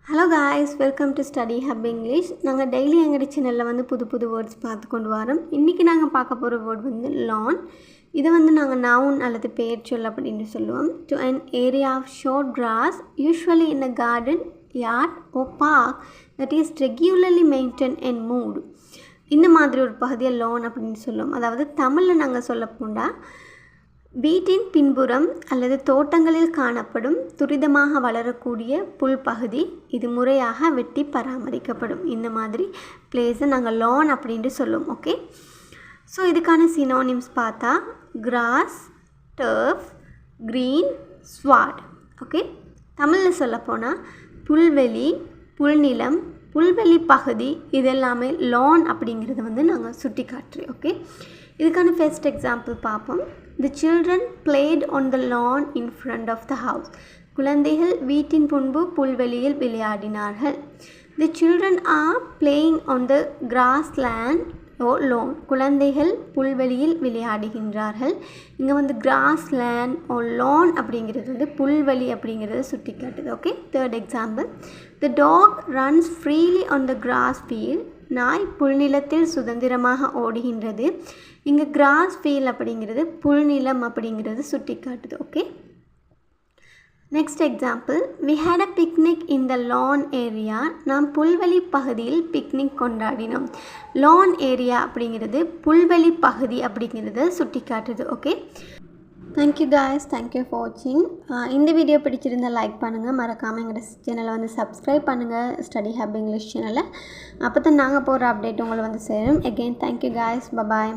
Hello guys, welcome to Study Hub English. நாங்கள் daily எங்கள் சேனலில் வந்து புது வேர்ட்ஸ் பார்த்து கொண்டு வரோம். இன்றைக்கி நாங்கள் பார்க்க போகிற வேர்ட் வந்து lawn. இதை வந்து நாங்கள் noun அல்லது பெயர் சொல் அப்படின்னு சொல்லுவோம். To an area of short grass, usually in a garden, yard or park that is regularly maintained and mowed. இந்த மாதிரி ஒரு பகுதியை lawn அப்படின்னு சொல்லுவோம். அதாவது தமிழில் நாங்கள் சொல்ல போனால் வீட்டின் பின்புறம் அல்லது தோட்டங்களில் காணப்படும் துரிதமாக வளரக்கூடிய புல்பகுதி இது முறையாக வெட்டி பராமரிக்கப்படும். இந்த மாதிரி பிளேஸை நாங்கள் லான் அப்படின்ட்டு சொல்லுவோம். ஓகே, ஸோ இதுக்கான சினோனிம்ஸ் பார்த்தா கிராஸ், டர்ஃப், க்ரீன், ஸ்வாட். ஓகே, தமிழில் சொல்லப்போனால் புல்வெளி, புல்நிலம், புல்வெளி பகுதி இதெல்லாமே லான் அப்படிங்கிறத வந்து நாங்கள் சுட்டி காட்டுறோம். ஓகே, இதுக்கான ஃபர்ஸ்ட் எக்ஸாம்பிள் பார்ப்போம். The children played on the lawn in front of the house. குழந்தைகள் வீட்டின் முன்பு புல்வெளியில் விளையாடினார்கள். The children are playing on the grassland or lawn. குழந்தைகள் புல்வெளியில் விளையாடுகின்றார்கள். இங்கே வந்து grassland or lawn அப்படிங்கிறது வந்து புல்வெளி அப்படிங்கிறத சுட்டி காட்டுது. Okay, third example. The dog runs freely on the grass field. நாய் புல்நிலத்தில் சுதந்திரமாக ஓடுகின்றது. இங்கே கிராஸ் ஃபீல்ட் அப்படிங்கிறது புல்நிலம் அப்படிங்கிறது சுட்டி காட்டுது. Okay, next example. We had a picnic in the lawn area. நாம் புல்வெளி பகுதியில் பிக்னிக் கொண்டாடினோம். லான் ஏரியா அப்படிங்கிறது புல்வெளி பகுதி அப்படிங்கிறத சுட்டி காட்டுது. Okay, thank you guys, thank you for வாட்சிங். இந்த வீடியோ பிடிச்சிருந்தால் லைக் பண்ணுங்கள், மறக்காமல் எங்களோட சேனலை வந்து சப்ஸ்கிரைப் பண்ணுங்கள், ஸ்டடி ஹப் இங்கிலீஷ் சேனலை. அப்போ தான் நாங்கள் போகிற அப்டேட் உங்களை வந்து சேரும். Again thank you guys, bye bye.